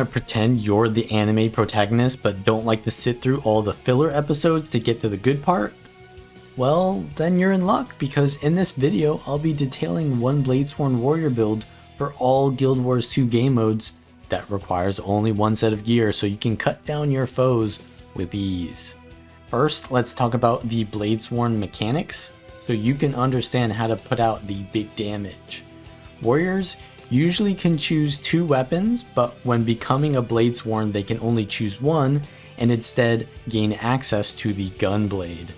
to pretend you're the anime protagonist but don't like to sit through all the filler episodes to get to the good part? Well, then you're in luck, because in this video I'll be detailing one Bladesworn warrior build for all Guild Wars 2 game modes that requires only one set of gear so you can cut down your foes with ease. First, let's talk about the Bladesworn Mechanics so you can understand how to put out the big damage. Warriors usually can choose 2 weapons, but when becoming a Bladesworn they can only choose one and instead gain access to the Gunblade.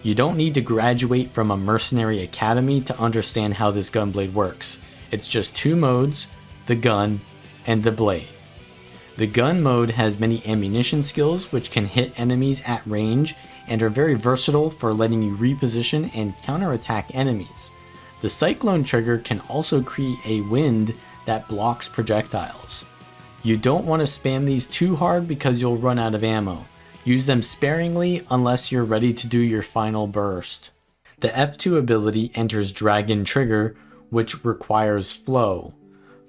You don't need to graduate from a mercenary academy to understand how this Gunblade works. It's just 2 modes, the gun and the blade. The gun mode has many ammunition skills which can hit enemies at range and are very versatile for letting you reposition and counterattack enemies. The cyclone trigger can also create a wind that blocks projectiles. You don't want to spam these too hard because you'll run out of ammo. Use them sparingly unless you're ready to do your final burst. The F2 ability enters Dragon Trigger, which requires flow.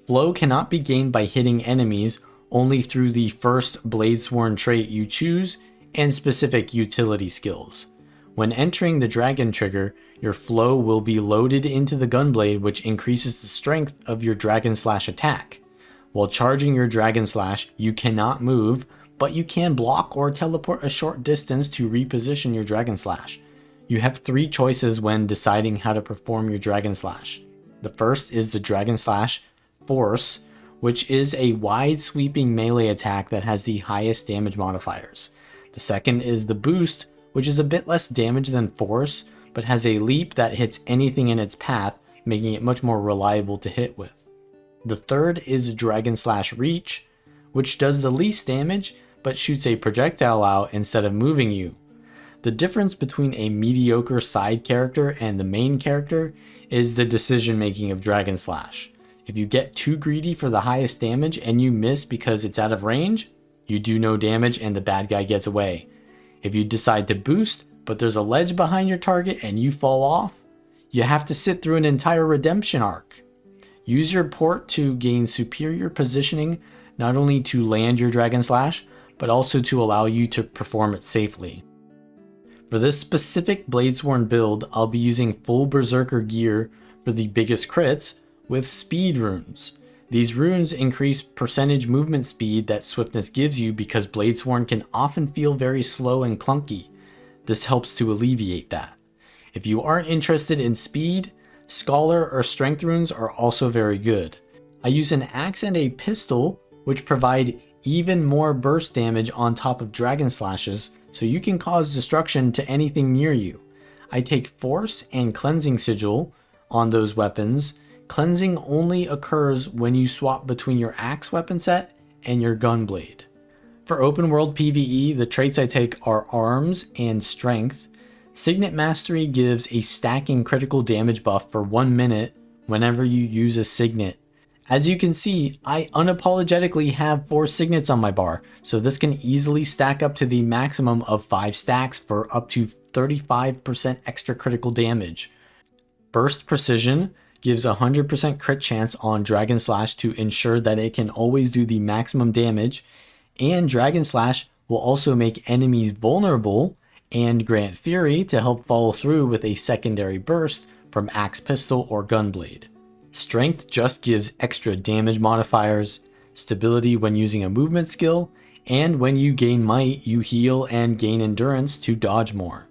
Flow cannot be gained by hitting enemies, only through the first Bladesworn trait you choose and specific utility skills. When entering the Dragon Trigger, your flow will be loaded into the Gunblade, which increases the strength of your Dragon Slash attack. While charging your Dragon Slash, you cannot move, but you can block or teleport a short distance to reposition your Dragon Slash. You have 3 choices when deciding how to perform your Dragon Slash. The first is the Dragon Slash Force, which is a wide sweeping melee attack that has the highest damage modifiers. The second is the Boost, which is a bit less damage than Force, but has a leap that hits anything in its path, making it much more reliable to hit with. The third is Dragon Slash Reach, which does the least damage, but shoots a projectile out instead of moving you. The difference between a mediocre side character and the main character is the decision making of Dragon Slash. If you get too greedy for the highest damage and you miss because it's out of range, you do no damage and the bad guy gets away. If you decide to boost, but there's a ledge behind your target and you fall off, you have to sit through an entire redemption arc. Use your port to gain superior positioning, not only to land your Dragon Slash, but also to allow you to perform it safely. For this specific Bladesworn build, I'll be using full Berserker gear for the biggest crits with speed runes. These runes increase percentage movement speed that swiftness gives you because Bladesworn can often feel very slow and clunky. This helps to alleviate that. If you aren't interested in speed, Scholar or Strength runes are also very good. I use an axe and a pistol, which provide even more burst damage on top of Dragon Slashes, so you can cause destruction to anything near you. I take Force and Cleansing Sigil on those weapons. Cleansing only occurs when you swap between your axe weapon set and your Gunblade. For open world PvE, the traits I take are Arms and Strength. Signet Mastery gives a stacking critical damage buff for 1 minute whenever you use a Signet. As you can see, I unapologetically have 4 signets on my bar, so this can easily stack up to the maximum of 5 stacks for up to 35% extra critical damage. Burst Precision gives a 100% crit chance on Dragon Slash to ensure that it can always do the maximum damage, and Dragon Slash will also make enemies vulnerable and grant Fury to help follow through with a secondary burst from Axe Pistol or Gunblade. Strength just gives extra damage modifiers, stability when using a movement skill, and when you gain might, you heal and gain endurance to dodge more.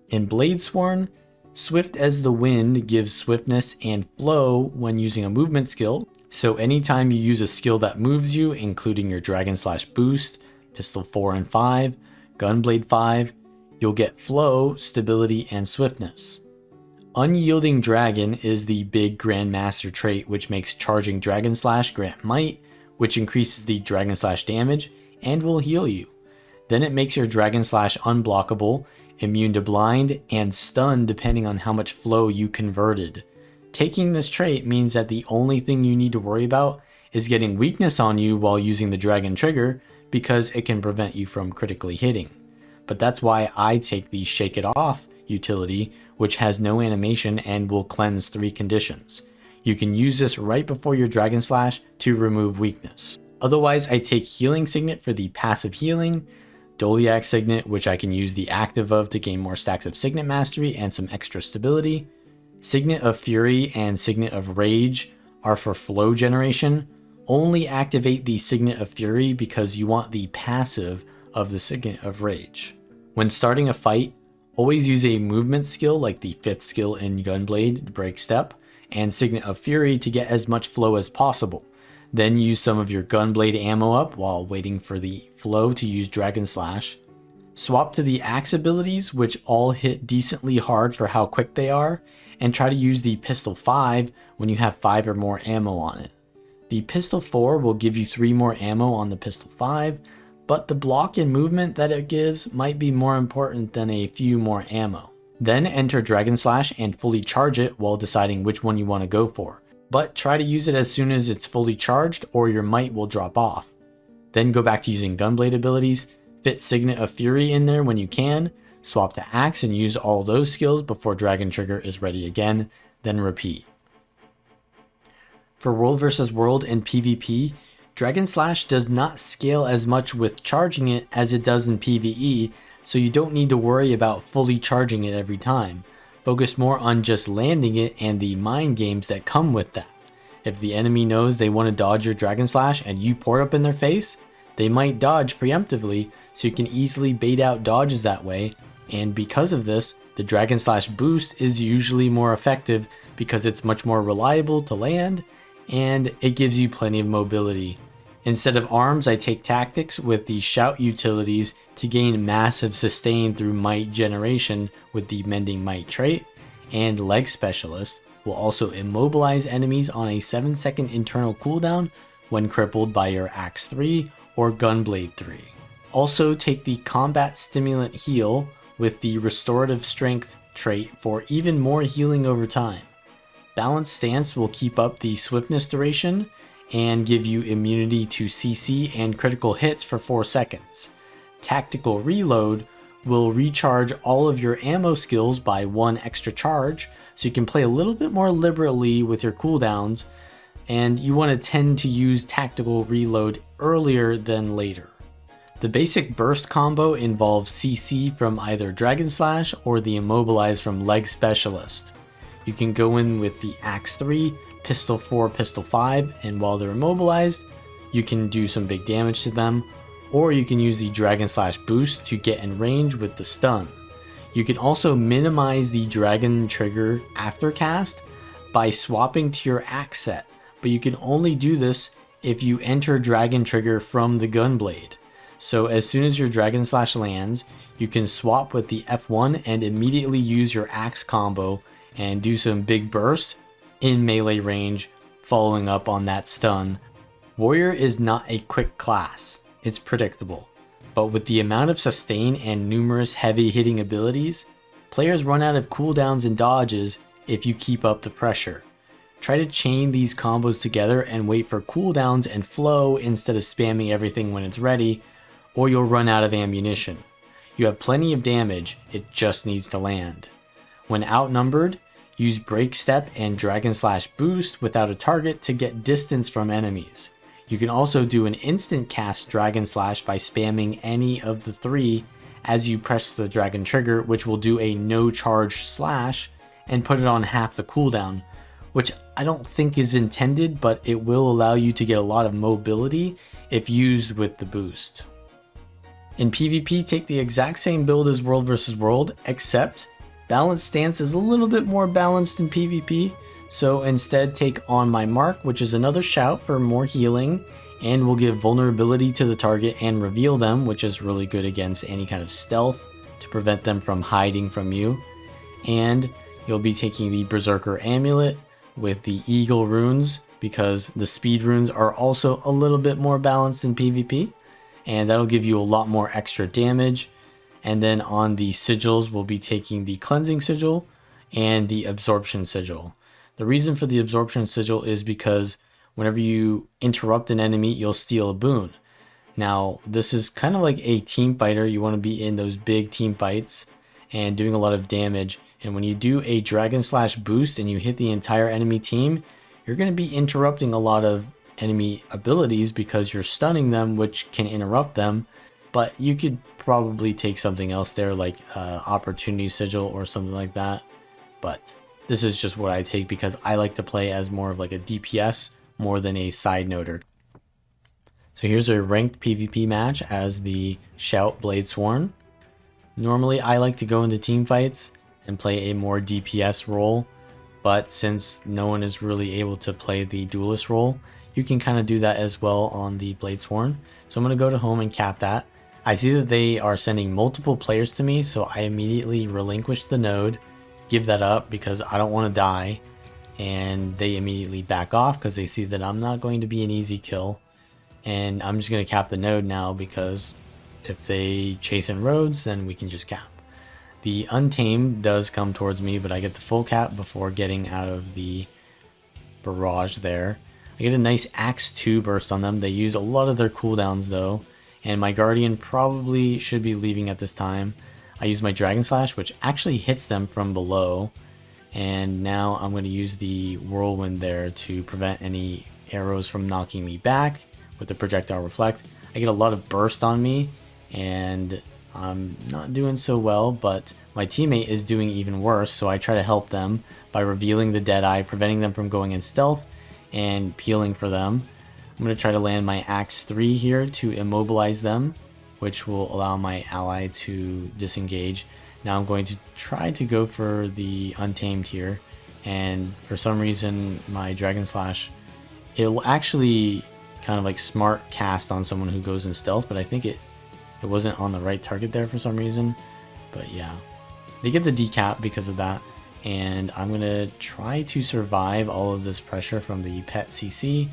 In Bladesworn, Swift as the Wind gives swiftness and flow when using a movement skill, so anytime you use a skill that moves you, including your Dragon Slash Boost, Pistol 4 and 5, Gunblade 5, you'll get flow, stability, and swiftness. Unyielding Dragon is the big Grandmaster trait, which makes charging Dragon Slash grant might, which increases the Dragon Slash damage and will heal you. Then it makes your Dragon Slash unblockable, immune to blind, and stun depending on how much flow you converted. Taking this trait means that the only thing you need to worry about is getting weakness on you while using the Dragon Trigger, because it can prevent you from critically hitting. But that's why I take the Shake It Off utility, which has no animation and will cleanse 3 conditions. You can use this right before your Dragon Slash to remove weakness. Otherwise, I take Healing Signet for the passive healing, Doliac Signet, which I can use the active of to gain more stacks of Signet Mastery and some extra stability. Signet of Fury and Signet of Rage are for flow generation. Only activate the Signet of Fury because you want the passive of the Signet of Rage. When starting a fight, always use a movement skill like the 5th skill in Gunblade to break step, and Signet of Fury to get as much flow as possible. Then use some of your Gunblade ammo up while waiting for the flow to use Dragon Slash. Swap to the axe abilities, which all hit decently hard for how quick they are, and try to use the Pistol 5 when you have 5 or more ammo on it. The Pistol 4 will give you 3 more ammo on the Pistol 5, but the block and movement that it gives might be more important than a few more ammo. Then enter Dragon Slash and fully charge it while deciding which one you want to go for. But try to use it as soon as it's fully charged or your might will drop off. Then go back to using Gunblade abilities, fit Signet of Fury in there when you can, swap to Axe and use all those skills before Dragon Trigger is ready again, then repeat. For World vs. World and PvP, Dragon Slash does not scale as much with charging it as it does in PvE, so you don't need to worry about fully charging it every time. Focus more on just landing it and the mind games that come with that. If the enemy knows they want to dodge your Dragon Slash and you port up in their face, they might dodge preemptively, so you can easily bait out dodges that way, and because of this, the Dragon Slash boost is usually more effective because it's much more reliable to land, and it gives you plenty of mobility. Instead of arms, I take tactics with the shout utilities to gain massive sustain through might generation with the Mending Might trait, and leg specialist will also immobilize enemies on a 7-second internal cooldown when crippled by your Axe 3 or Gunblade 3. Also take the combat stimulant heal with the restorative strength trait for even more healing over time. Balanced stance will keep up the swiftness duration and give you immunity to CC and critical hits for 4 seconds. Tactical reload will recharge all of your ammo skills by 1 extra charge, so you can play a little bit more liberally with your cooldowns, and you want to tend to use tactical reload earlier than later. The basic burst combo involves CC from either Dragon Slash or the immobilize from leg specialist. You can go in with the Axe 3, Pistol 4, Pistol 5, and while they're immobilized, you can do some big damage to them, or you can use the Dragon Slash boost to get in range with the stun. You can also minimize the Dragon Trigger aftercast by swapping to your Axe set, but you can only do this if you enter Dragon Trigger from the Gunblade. So as soon as your Dragon Slash lands, you can swap with the F1 and immediately use your Axe combo and do some big burst in melee range, following up on that stun. Warrior is not a quick class, it's predictable, but with the amount of sustain and numerous heavy hitting abilities, players run out of cooldowns and dodges if you keep up the pressure. Try to chain these combos together and wait for cooldowns and flow instead of spamming everything when it's ready, or you'll run out of ammunition. You have plenty of damage, it just needs to land. When outnumbered, use Break Step and Dragon Slash boost without a target to get distance from enemies. You can also do an instant cast Dragon Slash by spamming any of the 3 as you press the Dragon Trigger, which will do a no charge slash and put it on half the cooldown, which I don't think is intended, but it will allow you to get a lot of mobility if used with the boost. In PvP, take the exact same build as World vs. World, except Balanced Stance is a little bit more balanced in PvP, so instead take On My Mark, which is another shout for more healing, and will give vulnerability to the target and reveal them, which is really good against any kind of stealth to prevent them from hiding from you. And you'll be taking the Berserker Amulet with the Eagle runes, because the speed runes are also a little bit more balanced in PvP, and that'll give you a lot more extra damage. And then on the sigils, we'll be taking the Cleansing Sigil and the Absorption Sigil. The reason for the Absorption Sigil is because whenever you interrupt an enemy, you'll steal a boon. Now, this is kind of like a team fighter. You want to be in those big team fights and doing a lot of damage. And when you do a Dragon Slash boost and you hit the entire enemy team, you're going to be interrupting a lot of enemy abilities because you're stunning them, which can interrupt them. But you could probably take something else there, like Opportunity Sigil or something like that. But this is just what I take because I like to play as more of like a DPS more than a side noter. So here's a ranked PvP match as the Shout Bladesworn. Normally I like to go into team fights and play a more DPS role, but since no one is really able to play the duelist role, you can kind of do that as well on the Bladesworn. So I'm going to go to home and cap that. I see that they are sending multiple players to me, so I immediately relinquish the node, give that up because I don't want to die, and they immediately back off because they see that I'm not going to be an easy kill, and I'm just going to cap the node now because if they chase in roads, then we can just cap. The Untamed does come towards me, but I get the full cap before getting out of the barrage there. I get a nice Axe 2 burst on them. They use a lot of their cooldowns though, and my Guardian probably should be leaving at this time. I use my Dragon Slash, which actually hits them from below, and now I'm going to use the Whirlwind there to prevent any arrows from knocking me back with the Projectile Reflect. I get a lot of burst on me, and I'm not doing so well, but my teammate is doing even worse, so I try to help them by revealing the Deadeye, preventing them from going in stealth, and peeling for them. I'm going to try to land my Axe 3 here to immobilize them, which will allow my ally to disengage. Now I'm going to try to go for the Untamed here, and for some reason my Dragon Slash, it will actually kind of like smart cast on someone who goes in stealth, but I think it wasn't on the right target there for some reason. But yeah, they get the decap because of that, and I'm going to try to survive all of this pressure from the pet CC.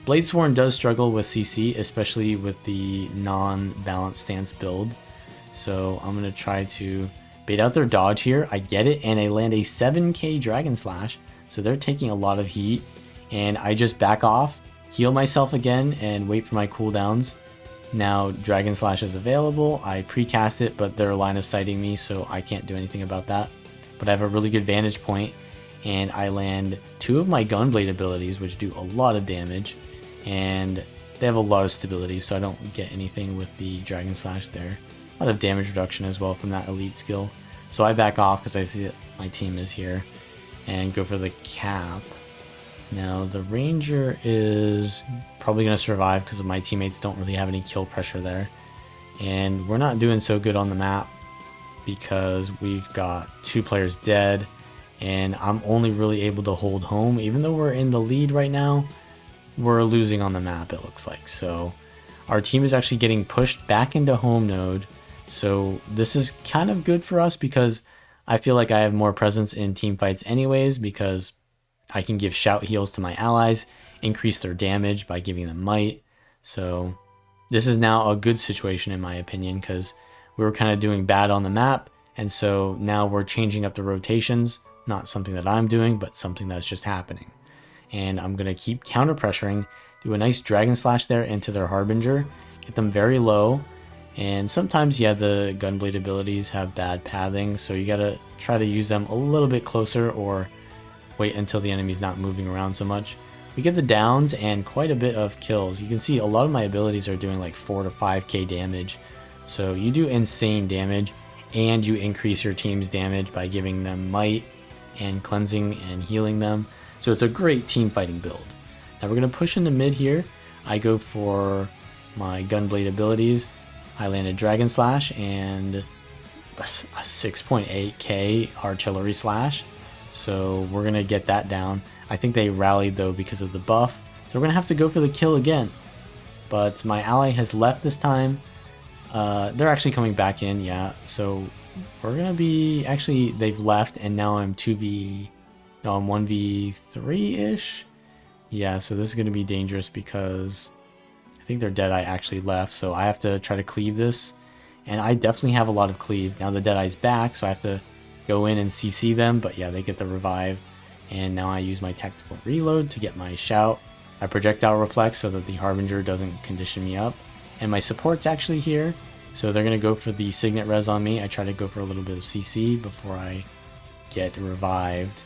Bladesworn does struggle with CC, especially with the non-balanced stance build. So I'm going to try to bait out their dodge here. I get it, and I land a 7k Dragon Slash. So they're taking a lot of heat, and I just back off, heal myself again, and wait for my cooldowns. Now Dragon Slash is available. I precast it, but they're line of sighting me, so I can't do anything about that. But I have a really good vantage point, and I land 2 of my Gunblade abilities, which do a lot of damage. And they have a lot of stability, so I don't get anything with the Dragon Slash there. A lot of damage reduction as well from that elite skill. So I back off because I see that my team is here, and go for the cap. Now the Ranger is probably going to survive because my teammates don't really have any kill pressure there. And we're not doing so good on the map because we've got 2 players dead, and I'm only really able to hold home. Even though we're in the lead right now, we're losing on the map, it looks like. So our team is actually getting pushed back into home node. So this is kind of good for us because I feel like I have more presence in team fights anyways, because I can give shout heals to my allies, increase their damage by giving them might. So this is now a good situation in my opinion, because we were kind of doing bad on the map, and so now we're changing up the rotations. Not something that I'm doing, but something that's just happening. And I'm going to keep counter pressuring, do a nice Dragon Slash there into their Harbinger, get them very low. And sometimes, yeah, the Gunblade abilities have bad pathing, so you got to try to use them a little bit closer or wait until the enemy's not moving around so much. We get the downs and quite a bit of kills. You can see a lot of my abilities are doing like 4 to 5k damage. So you do insane damage, and you increase your team's damage by giving them might and cleansing and healing them. So it's a great team fighting build. Now we're going to push into mid here. I go for my Gunblade abilities. I land a Dragon Slash and a 6.8k Artillery Slash. So we're going to get that down. I think they rallied though because of the buff. So we're going to have to go for the kill again. But my ally has left this time. They're actually coming back in, yeah. So we're going to be... Actually, they've left, and now I'm 1v3-ish. Yeah, so this is going to be dangerous because I think their Deadeye actually left. So I have to try to cleave this. And I definitely have a lot of cleave. Now the Deadeye's back, so I have to go in and CC them. But yeah, they get the revive. And now I use my tactical reload to get my shout. I projectile reflect so that the Harbinger doesn't condition me up. And my support's actually here, so they're going to go for the Signet Res on me. I try to go for a little bit of CC before I get revived.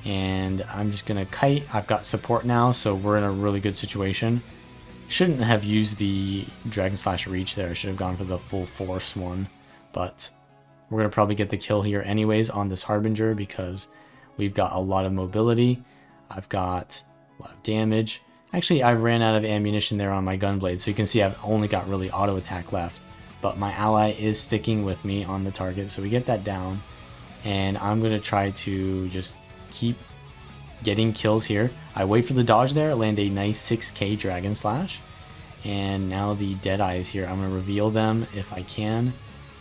and I'm just gonna kite. I've got support now, so we're in a really good situation. Shouldn't have used the Dragon Slash Reach there. I should have gone for the full force one, but we're gonna probably get the kill here anyways on this Harbinger because we've got a lot of mobility. I've got a lot of damage. Actually, I ran out of ammunition there on my Gunblade, so you can see I've only got really auto attack left. But my ally is sticking with me on the target, so we get that down. And I'm going to try to just keep getting kills here. I wait for the dodge there, land a nice 6k Dragon Slash. And now the Deadeye is here. I'm going to reveal them if I can.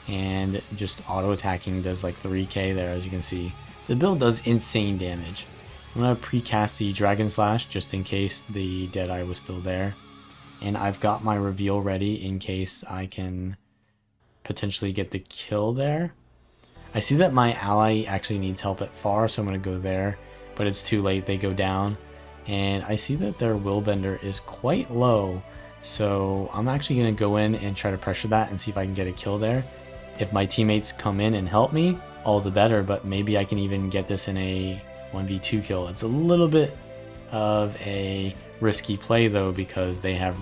And just auto attacking does like 3k there, as you can see. The build does insane damage. I'm going to precast the Dragon Slash just in case the Deadeye was still there. And I've got my reveal ready in case I can potentially get the kill there. I see that my ally actually needs help at far, so I'm going to go there. But it's too late, they go down. And I see that their Willbender is quite low. So I'm actually going to go in and try to pressure that and see if I can get a kill there. If my teammates come in and help me, all the better. But maybe I can even get this in a 1v2 kill. It's a little bit of a risky play though, because they have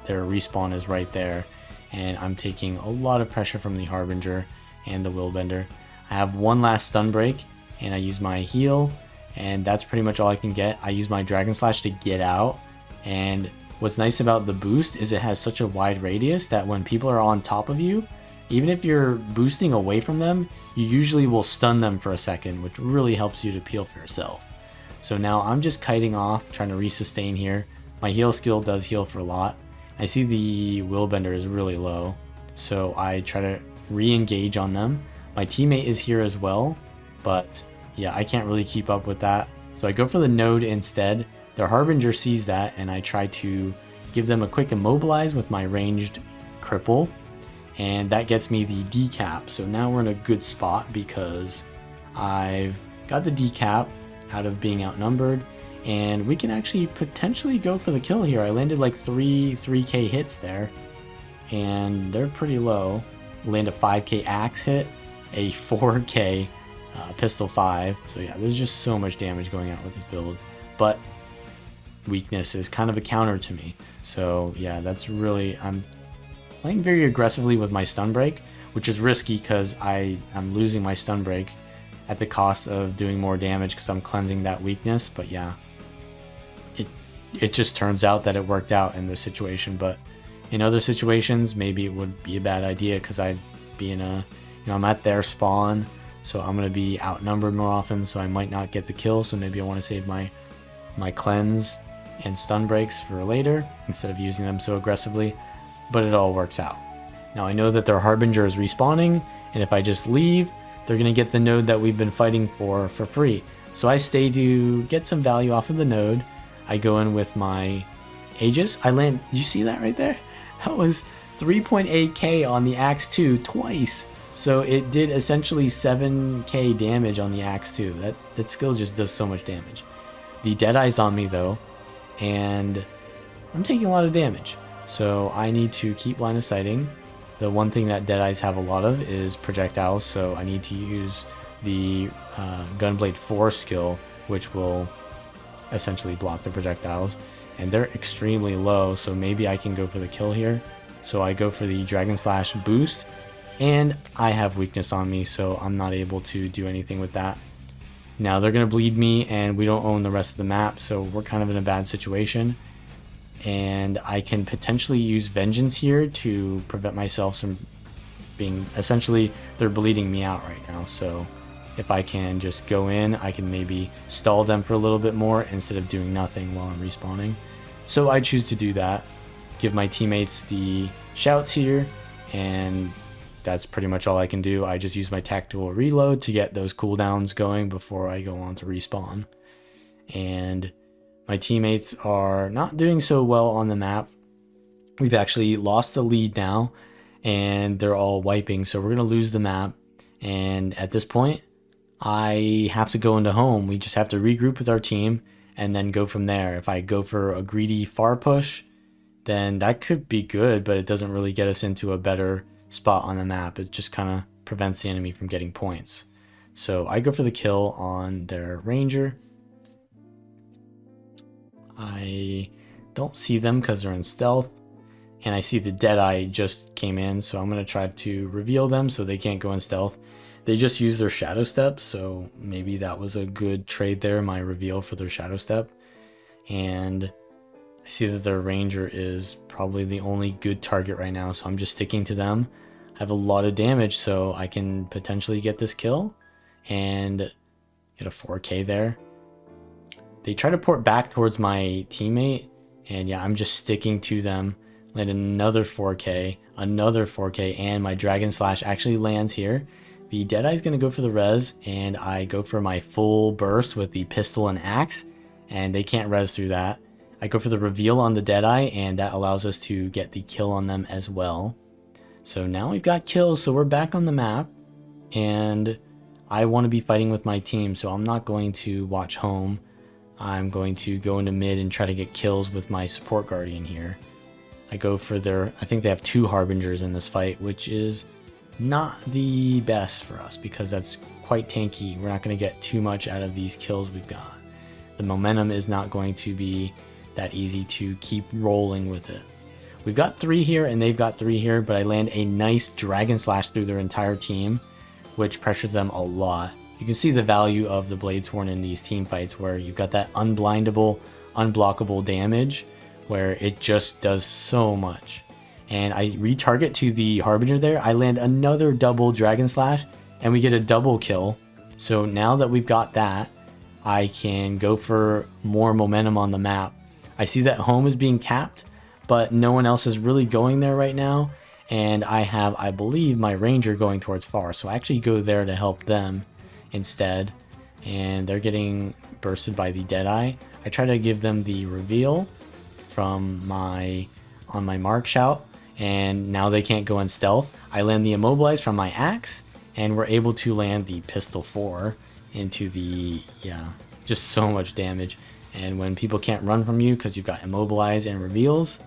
their respawn is right there, and I'm taking a lot of pressure from the Harbinger and the Willbender. I have one last stun break, and I use my heal, and that's pretty much all I can get. I use my Dragon Slash to get out, and what's nice about the boost is it has such a wide radius that when people are on top of you, even if you're boosting away from them, you usually will stun them for a second, which really helps you to peel for yourself. So now I'm just kiting off, trying to resustain here. My heal skill does heal for a lot. I see the Willbender is really low, so I try to re-engage on them. My teammate is here as well, but yeah, I can't really keep up with that. So I go for the node instead. Their Harbinger sees that, and I try to give them a quick immobilize with my ranged cripple. And that gets me the decap. So now we're in a good spot because I've got the decap out of being outnumbered, and we can actually potentially go for the kill here. I landed like 3k hits there, and they're pretty low. Land a 5k axe hit, a 4k pistol 5. So yeah, there's just so much damage going out with this build, but weakness is kind of a counter to me. So yeah, that's really, I'm playing very aggressively with my stun break, which is risky because I'm losing my stun break at the cost of doing more damage because I'm cleansing that weakness. But yeah, it just turns out that it worked out in this situation. But in other situations, maybe it would be a bad idea because I'd be in a, I'm at their spawn, so I'm going to be outnumbered more often, so I might not get the kill. So maybe I want to save my cleanse and stun breaks for later instead of using them so aggressively. But it all works out. Now I know that their Harbinger is respawning, and if I just leave, they're going to get the node that we've been fighting for free. So I stay to get some value off of the node. I go in with my Aegis. I land, you see that right there? That was 3.8k on the Axe 2 twice. So it did essentially 7k damage on the Axe 2. That skill just does so much damage. The Deadeye's on me though, and I'm taking a lot of damage. So I need to keep line of sighting. The one thing that Deadeyes have a lot of is projectiles, so I need to use the Gunblade 4 skill, which will essentially block the projectiles. And they're extremely low, so maybe I can go for the kill here. So I go for the Dragon Slash boost, and I have weakness on me, so I'm not able to do anything with that. Now they're going to bleed me, and we don't own the rest of the map, so we're kind of in a bad situation. And I can potentially use Vengeance here to prevent myself from being, essentially they're bleeding me out right now, so if I can just go in, I can maybe stall them for a little bit more instead of doing nothing while I'm respawning. So I choose to do that, give my teammates the shouts here, and that's pretty much all I can do. I just use my tactical reload to get those cooldowns going before I go on to respawn. And my teammates are not doing so well on the map. We've actually lost the lead now, and they're all wiping, so we're going to lose the map. And at this point, I have to go into home. We just have to regroup with our team and then go from there. If I go for a greedy far push, then that could be good, but it doesn't really get us into a better spot on the map. It just kind of prevents the enemy from getting points. So I go for the kill on their Ranger, I don't see them because they're in stealth. And I see the Deadeye just came in, so I'm going to try to reveal them so they can't go in stealth. They just used their Shadow Step, so maybe that was a good trade there, my reveal for their Shadow Step. And I see that their Ranger is probably the only good target right now, so I'm just sticking to them. I have a lot of damage, so I can potentially get this kill and get a 4K there. They try to port back towards my teammate, and yeah, I'm just sticking to them. Land another 4K, and my Dragon Slash actually lands here. The Deadeye is going to go for the res, and I go for my full burst with the pistol and axe, and they can't res through that. I go for the reveal on the Deadeye, and that allows us to get the kill on them as well. So now we've got kills, so we're back on the map, and I want to be fighting with my team, so I'm not going to watch home. I'm going to go into mid and try to get kills with my support guardian here. I go for I think they have 2 Harbingers in this fight, which is not the best for us because that's quite tanky. We're not going to get too much out of these kills we've got. The momentum is not going to be that easy to keep rolling with it. We've got 3 here and they've got 3 here, but I land a nice Dragon Slash through their entire team, which pressures them a lot. You can see the value of the Bladesworn in these team fights where you've got that unblindable, unblockable damage where it just does so much. And I retarget to the Harbinger there. I land another double Dragon Slash and we get a double kill. So now that we've got that, I can go for more momentum on the map. I see that home is being capped, but no one else is really going there right now. And I have, I believe, my Ranger going towards far. So I actually go there to help them instead. And they're getting bursted by the Deadeye. I try to give them the reveal from on my mark shout, and now they can't go in stealth. I land the immobilize from my axe, and we're able to land the pistol 4 into the, yeah, just so much damage. And when people can't run from you because you've got immobilize and reveals,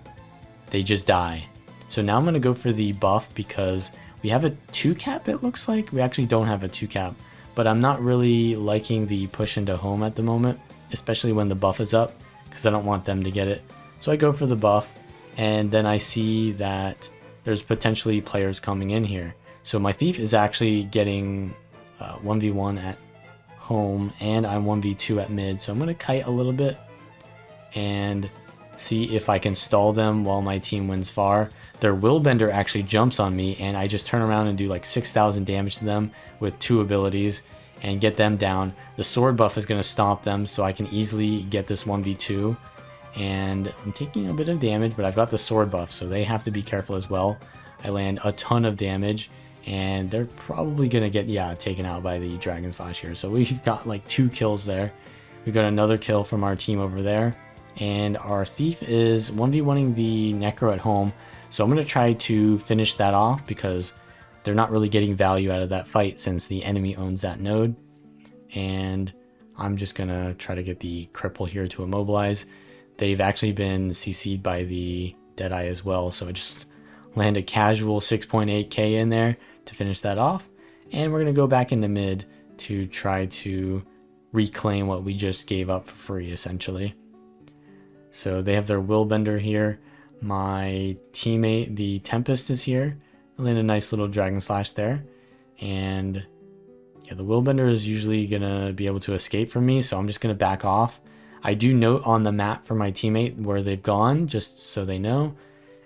they just die. So now I'm going to go for the buff because we have a 2 cap, it looks like. We actually don't have a 2 cap, but I'm not really liking the push into home at the moment, especially when the buff is up, because I don't want them to get it. So I go for the buff, and then I see that there's potentially players coming in here. So my thief is actually getting 1v1 at home, and I'm 1v2 at mid. So I'm going to kite a little bit and see if I can stall them while my team wins far. Their Willbender actually jumps on me, and I just turn around and do like 6,000 damage to them with 2 abilities and get them down. The sword buff is going to stomp them, so I can easily get this 1v2. And I'm taking a bit of damage, but I've got the sword buff, so they have to be careful as well. I land a ton of damage, and they're probably going to get, yeah, taken out by the Dragon Slash here. So we've got like 2 kills there. We got another kill from our team over there. And our thief is 1v1ing the Necro at home. So I'm going to try to finish that off because they're not really getting value out of that fight since the enemy owns that node. And I'm just going to try to get the cripple here to immobilize. They've actually been CC'd by the Deadeye as well, so I just land a casual 6.8k in there to finish that off. And we're going to go back into mid to try to reclaim what we just gave up for free, essentially. So they have their Willbender here. My teammate, the Tempest, is here. I land a nice little Dragon Slash there. And yeah, the Willbender is usually going to be able to escape from me, so I'm just going to back off. I do note on the map for my teammate where they've gone, just so they know.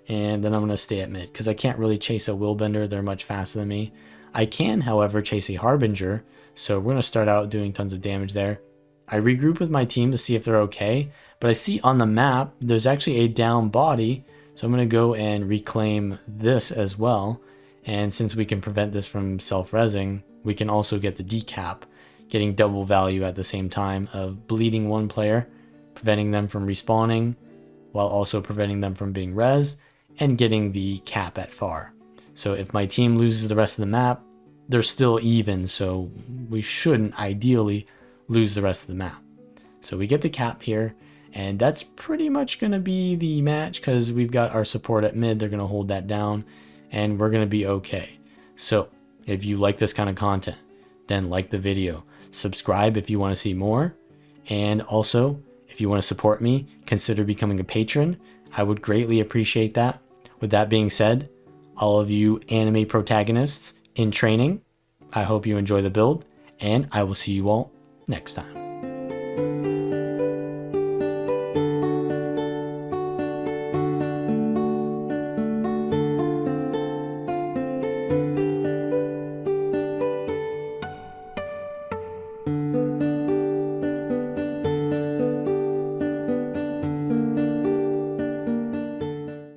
And then I'm going to stay at mid, because I can't really chase a Willbender. They're much faster than me. I can, however, chase a Harbinger, so we're going to start out doing tons of damage there. I regroup with my team to see if they're okay, but I see on the map there's actually a down body, so I'm going to go and reclaim this as well. And since we can prevent this from self-resing, we can also get the decap, getting double value at the same time of bleeding one player, preventing them from respawning, while also preventing them from being res, and getting the cap at far. So if my team loses the rest of the map, they're still even, so we shouldn't ideally lose the rest of the map. So we get the cap here, and that's pretty much going to be the match because we've got our support at mid. They're going to hold that down, and we're going to be okay. So if you like this kind of content, then like the video. Subscribe if you want to see more. And also, If you want to support me, consider becoming a patron. I would greatly appreciate that. With that being said, all of you anime protagonists in training, I hope you enjoy the build, and I will see you all next time.